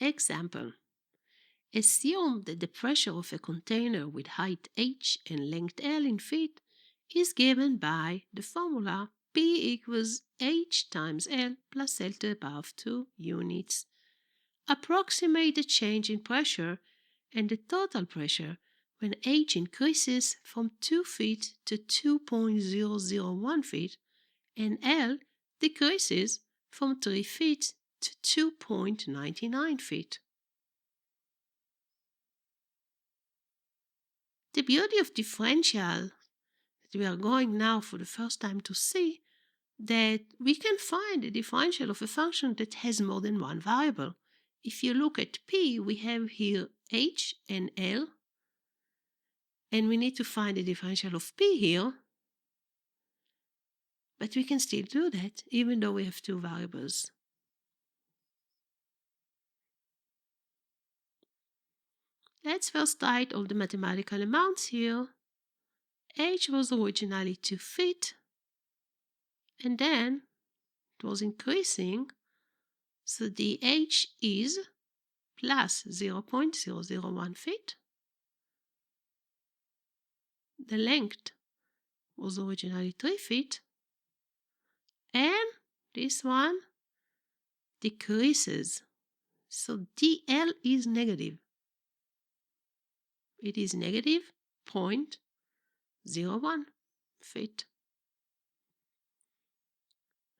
Example. Assume that the pressure of a container with height h and length L in feet is given by the formula P equals h times L plus L to the power of 2 units. Approximate the change in pressure and the total pressure when h increases from 2 feet to 2.001 feet and L decreases from 3 feet to 2.99 feet. The beauty of differential that we are going now for the first time to see that we can find the differential of a function that has more than one variable. If you look at P, we have here h and L, and we need to find the differential of P here, but we can still do that even though we have two variables. Let's first write all the mathematical amounts here. H was originally 2 feet, and then it was increasing, so the H is plus 0.001 feet. The length was originally 3 feet, and this one decreases, so dl is negative. It is negative 0.01 feet.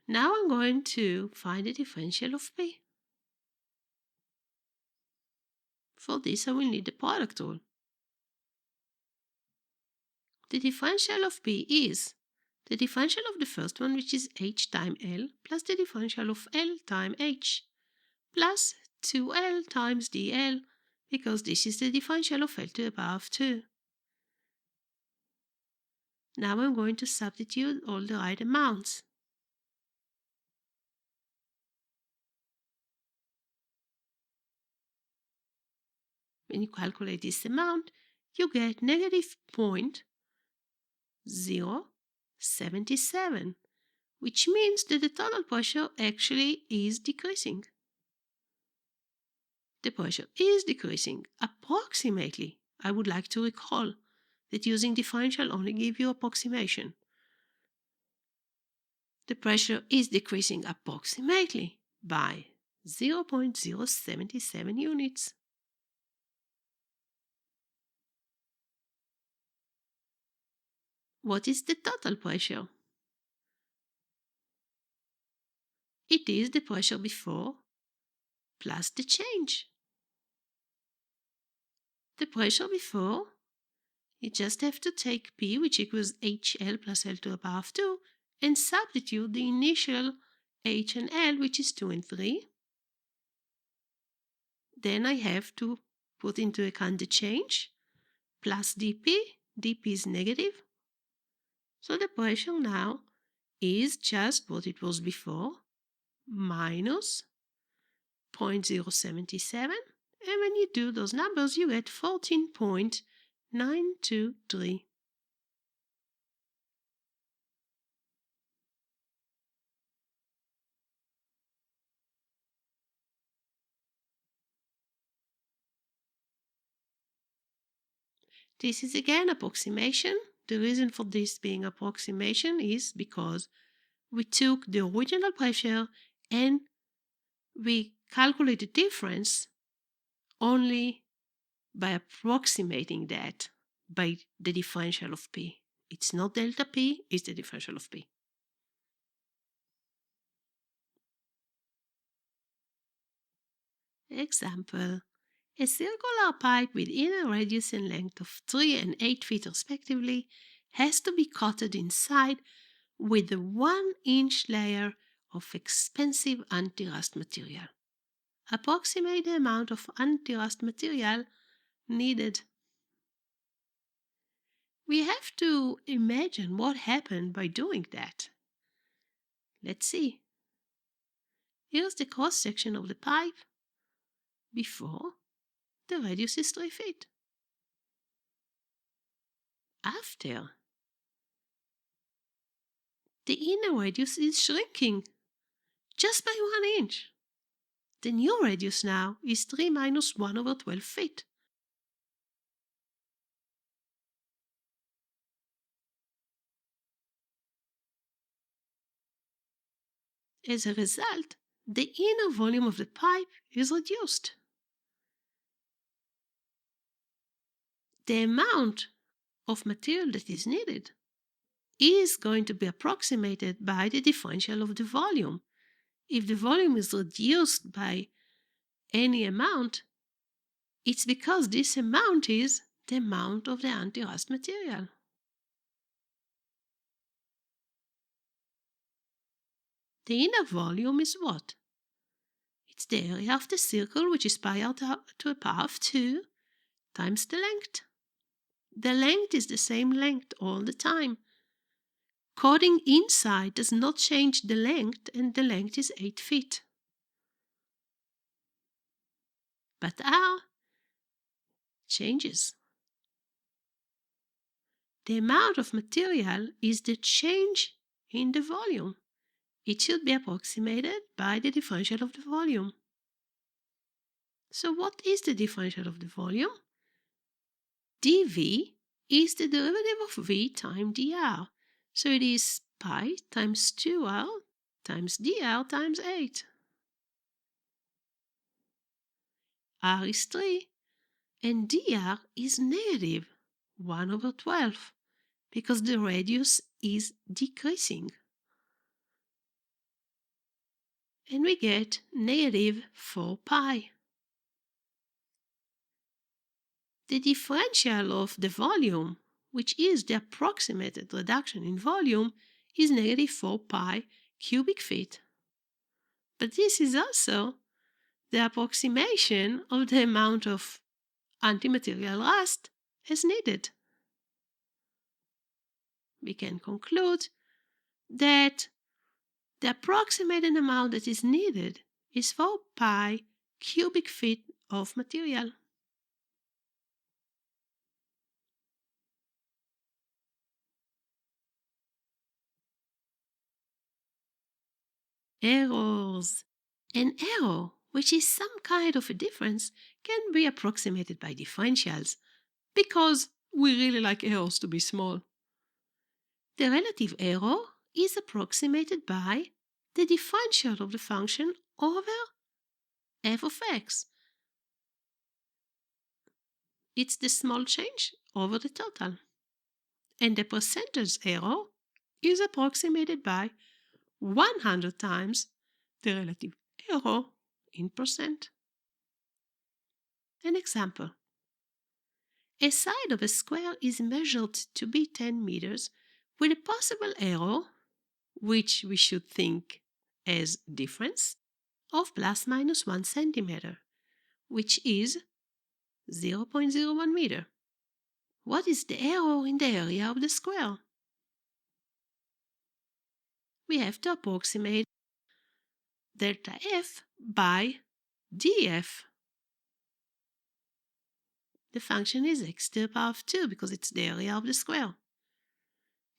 Now I'm going to find the differential of P. For this I will need the product rule. The differential of P is the differential of the first one, which is h times L, plus the differential of L times h, plus 2L times dl, because this is the differential of L to the power of 2. Now I'm going to substitute all the right amounts. When you calculate this amount, you get negative 0.077, which means that the total pressure actually is decreasing. The pressure is decreasing approximately. I would like to recall that using differential only gives you approximation. The pressure is decreasing approximately by 0.077 units. What is the total pressure? It is the pressure before plus the change. The pressure before, you just have to take P, which equals HL plus L to the power of 2, and substitute the initial H and L, which is 2 and 3. Then I have to put into account the change, plus dP. dP is negative. So the pressure now is just what it was before, minus 0.077. And when you do those numbers, you get 14.923. This is again approximation. The reason for this being approximation is because we took the original pressure and we calculate the difference only by approximating that by the differential of P. It's not delta P, it's the differential of P. Example. A circular pipe with inner radius and length of 3 and 8 feet respectively has to be coated inside with a 1-inch layer of expensive anti-rust material. Approximate the amount of anti-rust material needed. We have to imagine what happened by doing that. Let's see. Here's the cross-section of the pipe before the radius is 3 feet. After, the inner radius is shrinking just by 1 inch. The new radius now is 3 minus 1 over 12 feet. As a result, the inner volume of the pipe is reduced. The amount of material that is needed is going to be approximated by the differential of the volume. If the volume is reduced by any amount, it's because this amount is the amount of the anti-rust material. The inner volume is what? It's the area of the circle, which is pi r to a power of 2 times the length. The length is the same length all the time. Coding inside does not change the length, and the length is 8 feet. But r changes. The amount of material is the change in the volume. It should be approximated by the differential of the volume. So what is the differential of the volume? dV is the derivative of v times dr. So it is pi times 2r times dr times 8. r is 3 and dr is negative 1 over 12 because the radius is decreasing. And we get negative 4 pi. The differential of the volume, which is the approximated reduction in volume, is negative 4 pi cubic feet. But this is also the approximation of the amount of antimaterial rust as needed. We can conclude that the approximated amount that is needed is 4 pi cubic feet of material. Errors. An error, which is some kind of a difference, can be approximated by differentials because we really like errors to be small. The relative error is approximated by the differential of the function over f of x. It's the small change over the total. And the percentage error is approximated by 100 times the relative error in percent. An example. A side of a square is measured to be 10 meters with a possible error, which we should think as difference, of plus minus 1 centimeter, which is 0.01 meter. What is the error in the area of the square? We have to approximate delta f by df. The function is x to the power of 2 because it's the area of the square.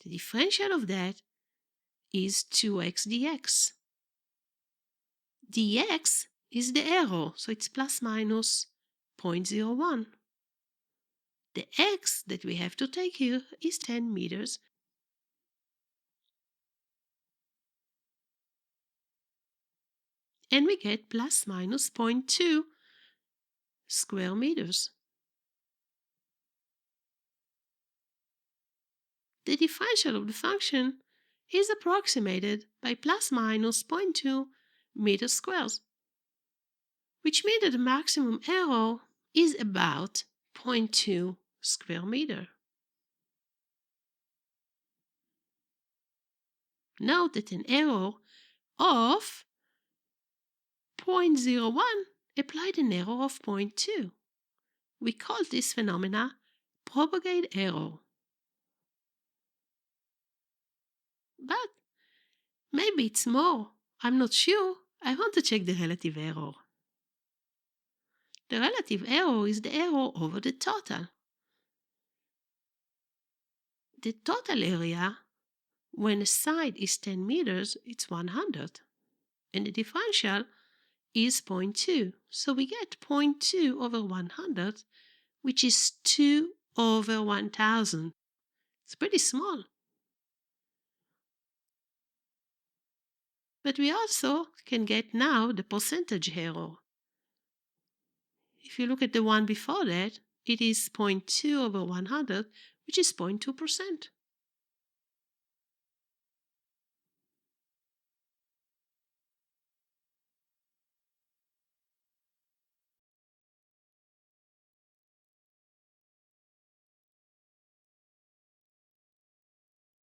The differential of that is 2x dx. dx is the error, so it's plus minus 0.01. The x that we have to take here is 10 meters. And we get plus minus 0.2 square meters. The differential of the function is approximated by plus minus 0.2 meters squares, which means that the maximum error is about 0.2 square meter. Note that an error of 0.01 applied an error of 0.2. We call this phenomena propagate error. But maybe it's more. I'm not sure. I want to check the relative error. The relative error is the error over the total. The total area, when a side is 10 meters, it's 100. And the differential is 0.2. So we get 0.2 over 100, which is 2 over 1,000. It's pretty small. But we also can get now the percentage error. If you look at the one before that, it is 0.2 over 100, which is 0.2%.